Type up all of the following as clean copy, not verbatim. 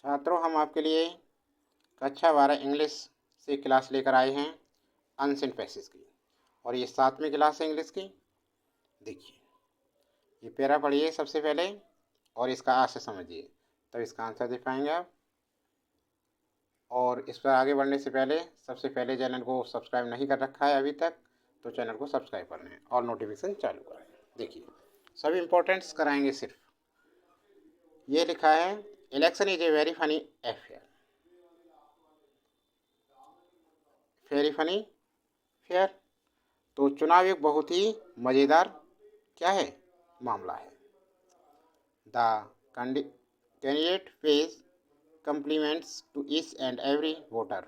छात्रों, हम आपके लिए कक्षा 12 इंग्लिश से क्लास लेकर आए हैं अनसीन पैसेज की। और ये 7वीं क्लास है इंग्लिश की। देखिए, ये पैरा पढ़िए सबसे पहले और इसका आशय समझिए, तब इसका आंसर दे पाएंगे आप। और इस पर आगे बढ़ने से पहले सबसे पहले चैनल को सब्सक्राइब नहीं कर रखा है अभी तक, तो चैनल को सब्सक्राइब कर लें और नोटिफिकेशन चालू करें। देखिए, सभी इम्पोर्टेंट्स कराएंगे। सिर्फ ये लिखा है, election is a very funny affair. Very funny fair, तो चुनाव एक बहुत ही मज़ेदार क्या है, मामला है। The candidate page compliments to each and every voter,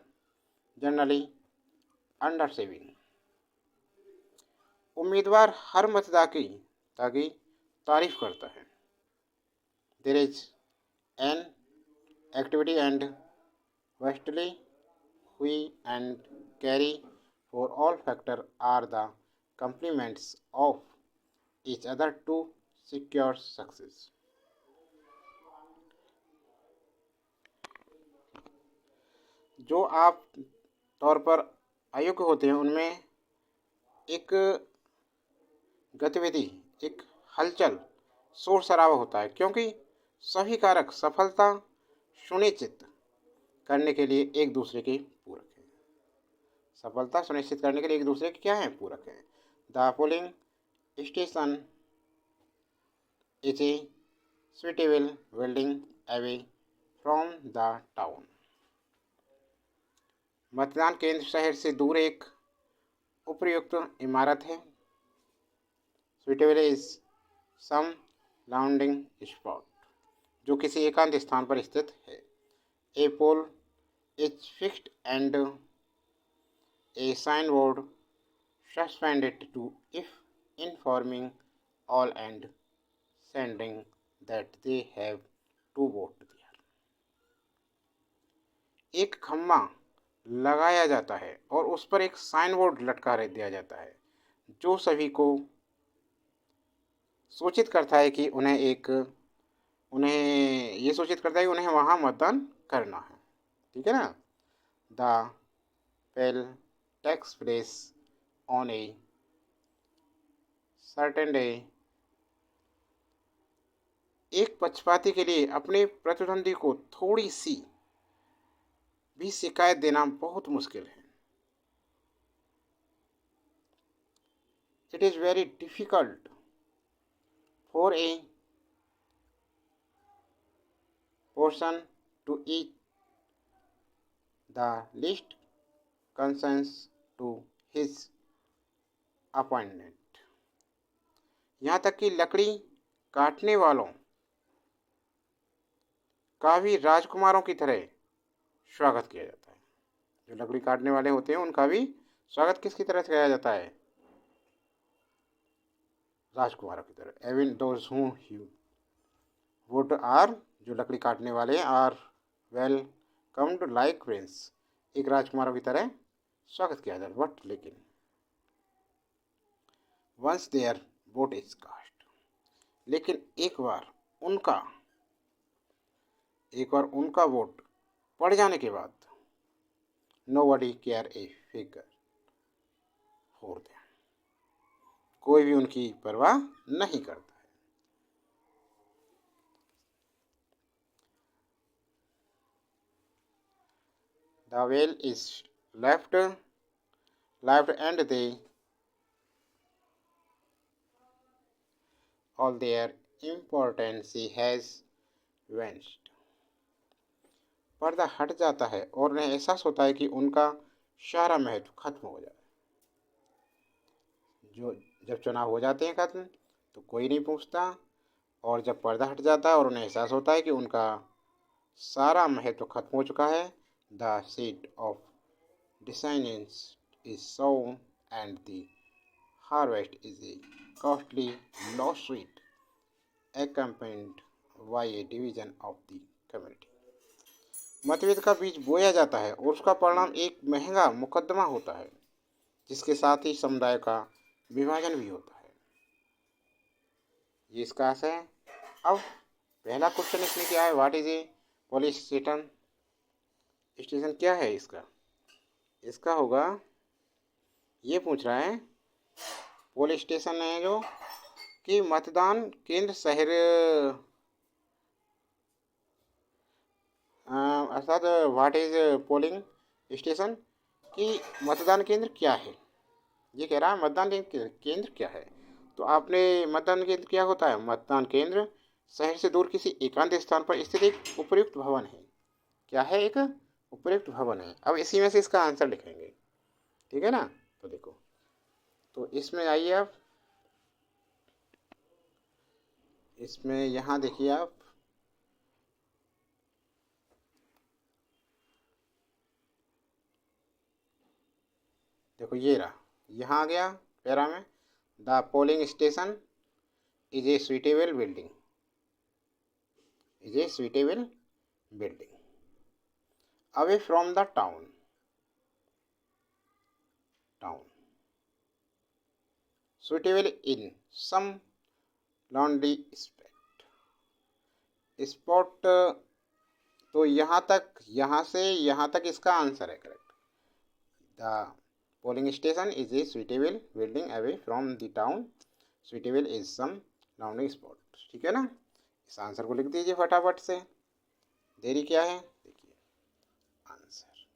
generally under saving। उम्मीदवार हर मतदाता की तारीफ करता है। There is an activity and vastly we and carry for all factor are the compliments of each other to secure success। जो आप तौर पर अयोग्य होते हैं उनमें एक गतिविधि, एक हलचल, शोर शराबा होता है, क्योंकि सभी कारक सफलता सुनिश्चित करने के लिए एक दूसरे के पूरक हैं। सफलता सुनिश्चित करने के लिए एक दूसरे के क्या हैं, पूरक हैं। The polling station is A suitable building away from the town। मतदान केंद्र शहर से दूर एक उपयुक्त इमारत है। Suitable is some lounging spot, जो किसी एकांत स्थान पर स्थित है। A pole is fixed and a signboard suspended to if informing all and sending that they have to vote there। एक खम्मा लगाया जाता है और उस पर एक साइन बोर्ड लटका दिया जाता है, जो सभी को सूचित करता है कि उन्हें ये सूचित करता है कि उन्हें वहाँ मतदान करना है। ठीक है ना। The poll takes place on a certain day. एक पक्षपाती के लिए अपने प्रतिद्वंदी को थोड़ी सी भी शिकायत देना बहुत मुश्किल है। It is very difficult for a person to eat the list concerns to his appointment. यहाँ तक कि लकड़ी काटने वालों का भी राजकुमारों की तरह स्वागत किया जाता है। जो लकड़ी काटने वाले होते हैं उनका भी स्वागत किसकी तरह से किया जाता है, राजकुमारों की तरह। Even those who would are, जो लकड़ी काटने वाले आर वेलकम्ड लाइक प्रिंस, एक राजकुमारों की तरह स्वागत किया जाता है। बट लेकिन once their vote is cast, लेकिन एक बार उनका वोट पड़ जाने के बाद nobody care a figure for them, कोई भी उनकी परवाह नहीं करता है। The well is left and they all their importance has vanished. पर्दा हट जाता है और उन्हें एहसास होता है कि उनका सारा महत्व खत्म हो जाए। जब चुनाव हो जाते हैं खत्म तो कोई नहीं पूछता, और जब पर्दा हट जाता है और उन्हें एहसास होता है कि उनका सारा महत्व खत्म हो चुका है, the seed of dissonance is sown and the harvest is a costly loss sweet accompanied by a division of the community। मतभेद का बीज बोया जाता है और उसका परिणाम एक महंगा मुकदमा होता है, जिसके साथ ही समुदाय का विभाजन भी होता है। ये इसका आशय है। अब पहला क्वेश्चन इसमें क्या है, what is a police station, station क्या है इसका? इसका होगा, ये पूछ रहा है, पुलिस स्टेशन है जो कि मतदान केंद्र शहर, अर्थात व्हाट इज पोलिंग स्टेशन, कि मतदान केंद्र क्या है। ये कह रहा है मतदान केंद्र क्या है। तो आपने मतदान केंद्र क्या होता है? मतदान केंद्र शहर से दूर किसी एकांत स्थान पर स्थित एक उपयुक्त भवन है। क्या है? एक उपयुक्त भवन है। अब इसी में से इसका आंसर लिखेंगे, ठीक है ना। तो देखो, तो इसमें आइए आप, इसमें यहाँ देखिए आप, देखो ये रहा, यहाँ आ गया पैरा में, the polling station is a suitable building, is a suitable building away from the town, town suitable in some laundry spot, spot. तो यहाँ तक, यहाँ से यहाँ तक इसका आंसर है correct. The polling station is a suitable building away from the town, suitable is some laundry spot, ठीक है ना। इस आंसर को लिख दीजिए फटाफट से, देरी क्या है। देखिए आंसर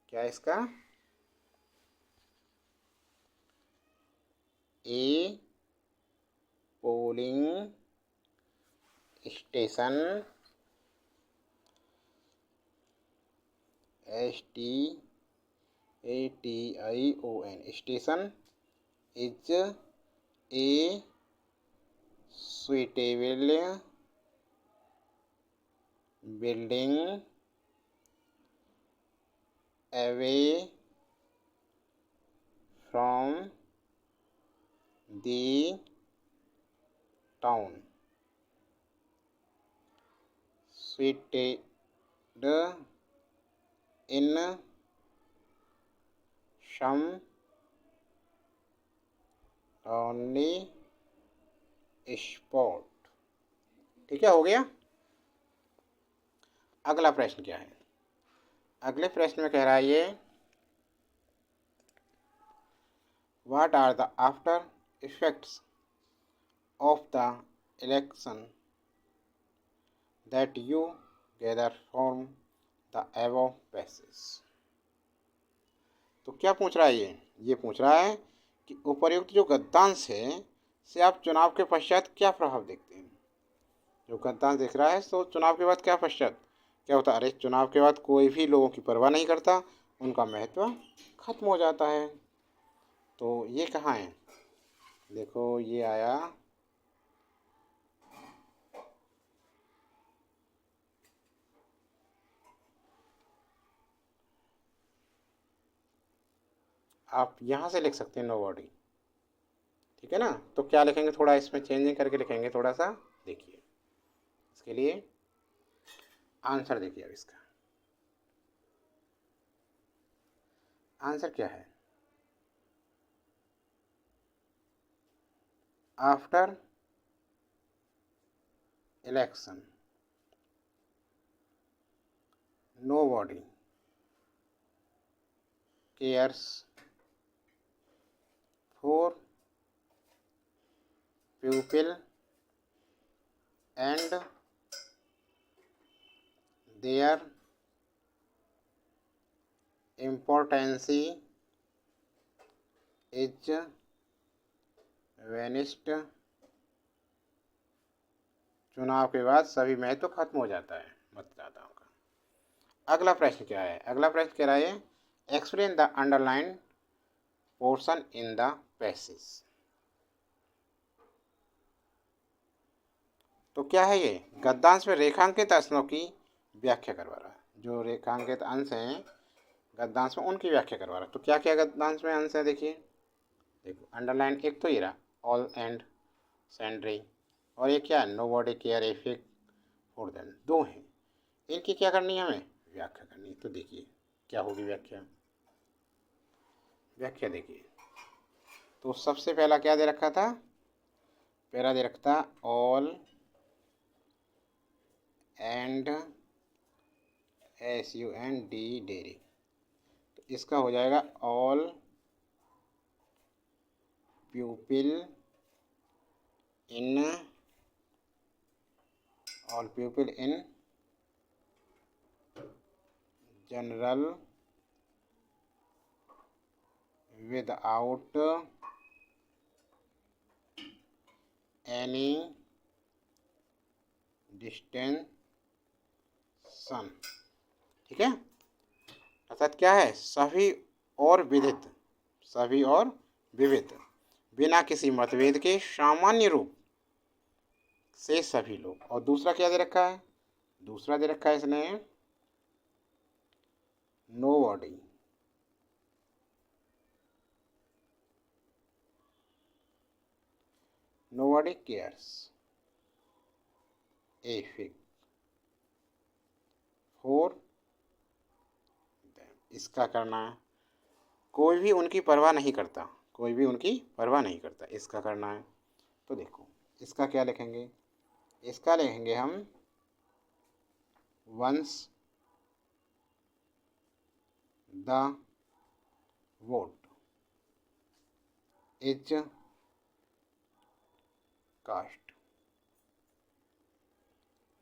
क्या है इसका, a polling station, STATION, station is a suitable building away from the town, suited in some only spot, ठीक है, हो गया। अगला प्रश्न क्या है? अगले प्रश्न में कह रहा है ये, what are the after effects of the election that you gather from the above passage. तो क्या पूछ रहा है ये पूछ रहा है कि उपर्युक्त जो गद्यांश है से आप चुनाव के पश्चात क्या प्रभाव देखते हैं। जो गद्यांश दिख रहा है तो चुनाव के बाद क्या पश्चात क्या होता है? अरे चुनाव के बाद कोई भी लोगों की परवाह नहीं करता, उनका महत्व खत्म हो जाता है। तो ये कहाँ है? देखो ये आया, आप यहाँ से लिख सकते हैं नो बॉडी, ठीक है ना। तो क्या लिखेंगे, थोड़ा इसमें चेंजिंग करके लिखेंगे थोड़ा सा। देखिए इसके लिए आंसर देखिए, अब इसका आंसर क्या है, after election nobody cares for people and their importance is vanished। चुनाव के बाद सभी महत्व खत्म हो जाता है मतदाताओं का। अगला प्रश्न क्या है? अगला प्रश्न कह रहा है, explain the underline portion in the passage. तो क्या है ये? गद्यांश में रेखांकित अंशों की व्याख्या करवा रहा है। जो रेखांकित अंश हैं गद्यांश में, उनकी व्याख्या करवा रहा है। तो क्या क्या गद्यांश में अंश है? देखिए, देखो अंडरलाइन एक तो ये रहा, ऑल एंड सैंड्री, और ये क्या है, nobody care effect for them, दो हैं। इनकी क्या करनी है, हमें व्याख्या करनी है। तो देखिए क्या होगी व्याख्या, व्याख्या देखिए। तो सबसे पहला क्या दे रखा था, पहला दे रखा था ऑल एंड SUND डेयरी। तो इसका हो जाएगा all pupil in general without any distinction। ठीक है, अर्थात क्या है, सभी और विविध, बिना किसी मतभेद के सामान्य रूप से सभी लोग। और दूसरा क्या दे रखा है, दूसरा दे रखा है इसने nobody cares a fig for them। इसका करना है, कोई भी उनकी परवाह नहीं करता, कोई भी उनकी परवाह नहीं करता, इसका करना है। तो देखो इसका क्या लिखेंगे, इसका लिखेंगे हम once the vote is cast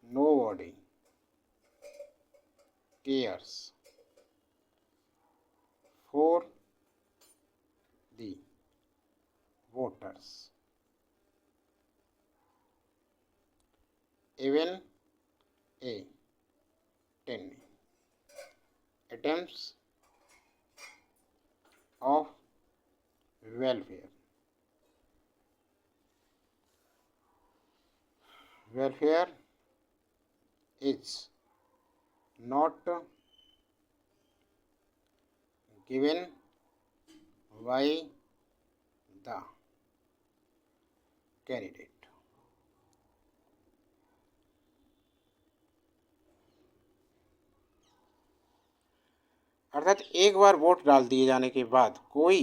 nobody cares for the voters even a tiny attempts of welfare is not given by the candidate। अर्थात एक बार वोट डाल दिए जाने के बाद कोई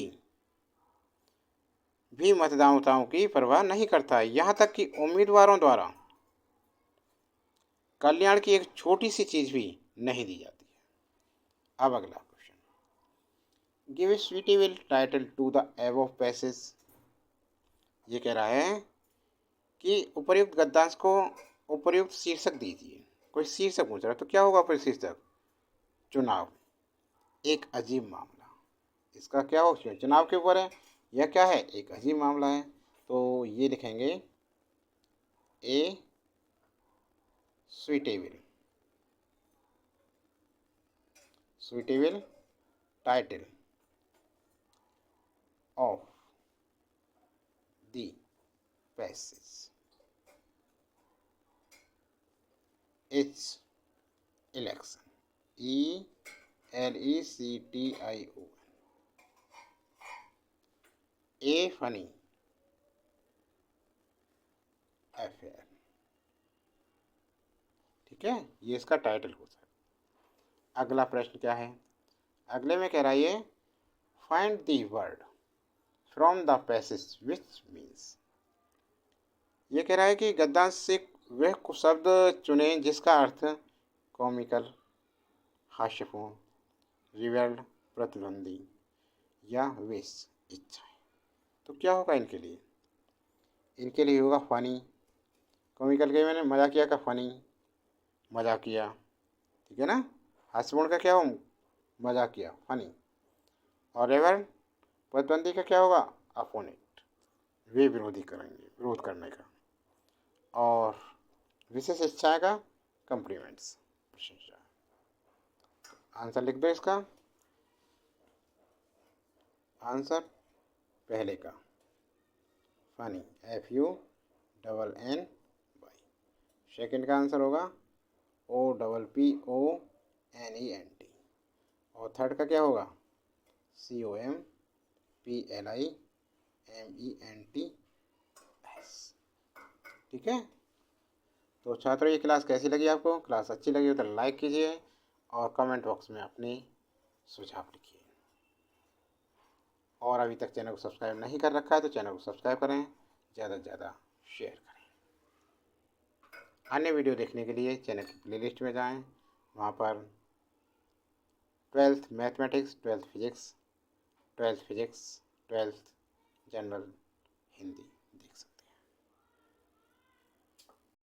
भी मतदाताओं की परवाह नहीं करता, यहाँ तक कि उम्मीदवारों द्वारा कल्याण की एक छोटी सी चीज भी नहीं दी जाती है। अब अगला question, give a suitable title to the above passage. ये कह रहा है कि उपर्युक्त गद्यांश को उपर्युक्त शीर्षक दीजिए। कोई शीर्षक पूछ रहा है, तो क्या होगा उपर्युक्त शीर्षक, चुनाव एक अजीब मामला। इसका क्या हो, चुनाव के ऊपर है, यह क्या है, एक अजीब मामला है। तो ये लिखेंगे ए suitable title of the passage is election, ELECTION, a funny affair। ठीक है, ये इसका टाइटल हो सकता है। अगला प्रश्न क्या है, अगले में कह रहा है ये find the word from the passage which means. ये कह रहा है कि गद्यांश से वह शब्द चुने जिसका अर्थ कॉमिकल, हास्यपूर्ण, रिवेल्ड, प्रतिद्वंदी या विश, इच्छा है। तो क्या होगा इनके लिए, इनके लिए होगा फनी। कॉमिकल के मैंने मजाकिया का फनी, मजाकिया, ठीक है ना। हास्यपूर्ण का क्या हो, मजाकिया, फनी। और रिवेल्ड, प्रतिद्वंदी का क्या होगा, अपोनेंट, वे विरोधी करेंगे, विरोध करने का। और विशेष इच्छा का कम्प्लीमेंट्स, प्रशंसा। आंसर लिख दो इसका, आंसर पहले का फनी, FUNNY। सेकंड का आंसर होगा OPPONENT। और थर्ड का क्या होगा, COMPLIMENTS। ठीक है। तो छात्रों, ये क्लास कैसी लगी आपको, क्लास अच्छी लगी हो तो लाइक कीजिए और कमेंट बॉक्स में अपने सुझाव लिखिए। और अभी तक चैनल को सब्सक्राइब नहीं कर रखा है तो चैनल को सब्सक्राइब करें, ज़्यादा से ज़्यादा शेयर करें। अन्य वीडियो देखने के लिए चैनल की प्लेलिस्ट में जाएं, वहाँ पर twelfth mathematics, twelfth physics, twelfth general Hindi.